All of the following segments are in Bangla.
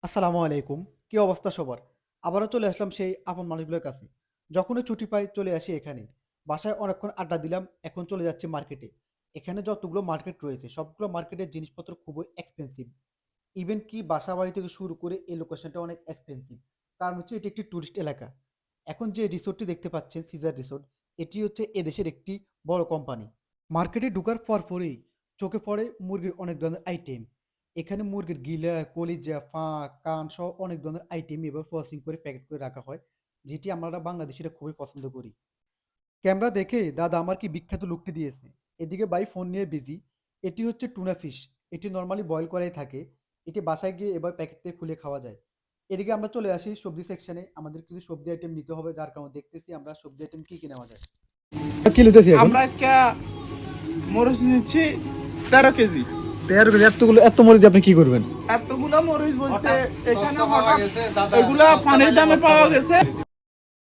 আসসালামু আলাইকুম। কি অবস্থা সবার? আবারও চলে আসলাম সেই আপন মানুষগুলোর কাছে। যখনই ছুটি পাই চলে আসি এখানে। বাসায় অনেকক্ষণ আড্ডা দিলাম, এখন চলে যাচ্ছি মার্কেটে। এখানে যতগুলো মার্কেট রয়েছে সবগুলো মার্কেটের জিনিসপত্র খুবই এক্সপেনসিভ। ইভেন কি বাসাবাড়ি থেকে শুরু করে এই লোকেশনটা অনেক এক্সপেনসিভ। কারণ হচ্ছে এটি একটি টুরিস্ট এলাকা। এখন যে রিসোর্টটি দেখতে পাচ্ছেন সিজার রিসোর্ট, এটি হচ্ছে এদেশের একটি বড় কোম্পানি। মার্কেটে ঢোকার পরপরই চোখে পড়ে মুরগির অনেক ধরনের আইটেম। এখানে মুরগির গিলা, কলিজা, পা, কান সহ অনেক ধরনের আইটেম এভাবে প্রসেসিং করে প্যাকেট করে রাখা হয়, যেটি আমরা বাংলাদেশিরা খুবই পছন্দ করি। ক্যামেরা দেখে দাদা আমার কি বিখ্যাত লুকটি দিয়েছে। এদিকে ভাই ফোন নিয়ে বিজি। এটি হচ্ছে টুনা ফিশ। এটি নরমালি বয়েল করাই থাকে। এটি বাসায় গিয়ে এবার প্যাকেট থেকে খুলে খাওয়া যায়। এদিকে আমরা চলে আসি সবজি সেকশনে। আমাদের কিছু সবজি আইটেম নিতে হবে, যার কারণে দেখতেছি আমরা সবজি আইটেম কি কি নেওয়া যায়। কি নিতেছি এখন? আমরা আজকে মরিচ নিচ্ছি 13 কেজি। 13 কেজি? এত মরিচ দিয়ে আপনি কি করবেন? এতগুলা মরিচ বলতে এখানে হঠাৎ এগুলা পানির দামে পাওয়া গেছে।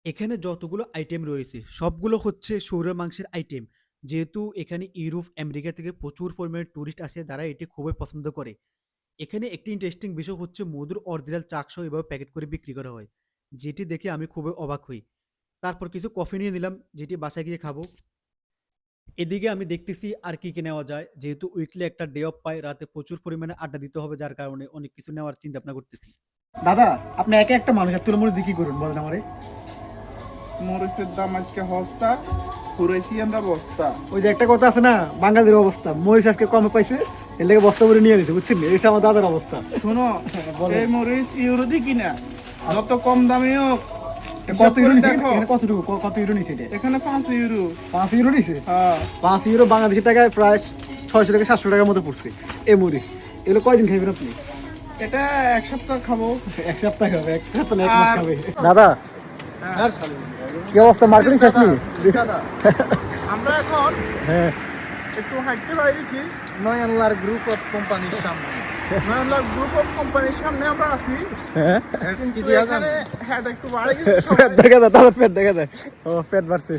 এখানে যতগুলো আইটেম রয়েছে সবগুলো হচ্ছে শুয়োরের মাংসের আইটেম। যেহেতু এখানে ইউরোপ, আমেরিকা থেকে প্রচুর পরিমাণে টুরিস্ট আসে যারা এটি খুবই পছন্দ করে। এখানে একটি ইন্টারেস্টিং বিষয় হচ্ছে মধুর অরিজিনাল চাকসহ এভাবে প্যাকেট করে বিক্রি করা হয়। যেটি দেখে আমি খুবই অবাক হই। তারপর কিছু কফি নিয়ে নিলাম, যেটি বাসায় গিয়ে খাবো। এদিকে আমি দেখতেছি আর কি কি নেওয়া যায়। যেহেতু উইকলি একটা ডে অফ পাই, রাতে প্রচুর পরিমাণে আড্ডা দিতে হবে, যার কারণে অনেক কিছু নেওয়ার চিন্তা ভাবনা করতেছি। দাদা, আপনি একা একটা মানুষ এত মরিচ দিয়ে কি করবেন বলেন আমারে? মরিচের দাম আজকে সস্তা, পুরাইছি আমরা বস্তা। ওই যে একটা কথা আছে না, বাঙালির অবস্থা, মরিচ আজকে কমে পাইছে, এর লেগে বস্তা ভরে নিয়ে নিছে, বুঝছেন? এই আমার দাদার অবস্থা। শোনো, বলেন। এই মরিচ ইউরো দিয়ে কিনা, যত কম দামে হোক। কত ইউরো নিছে? দেখো, এখানে কতটুকু কত ইউরো নিছে এটা? এখানে 5 ইউরো। 5 ইউরো নিছে? হ্যাঁ, 5 ইউরো বাংলাদেশি টাকায় প্রায় 600 থেকে 700 টাকার মতো পড়ছে এই মরিচ। এগুলো কয়দিন খাইবেন আপনি? এটা এক সপ্তাহ খাবো। এক সপ্তাহ খাবে? এক সপ্তাহ না, এক মাস আর- খাবে। দাদা, হ্যাঁ। কি অবস্থা? মার্কেটিং শেষ নি? দাদা, আমরা এখন হ্যাঁ। একটু হাঁটতে বাইরেছি। নয়ানলার গ্রুপ অফ কোম্পানির সামনে। নয়নলাল গ্রুপ অফ কোম্পানির সামনে আমরা আছি। হ্যাঁ। কিন্তু দিয়া এখানে যান। হ্যাট একটু বাড়ে গেছে, পেট দেখা যায়, তাহলে পেট দেখা যায়। ও, পেট বাড়ছে।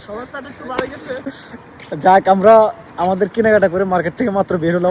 সবার পেট একটু বাড়ে গেছে। যাক, আমরা আমাদের কেনাকাটা করে মার্কেট থেকে মাত্র বের হলাম।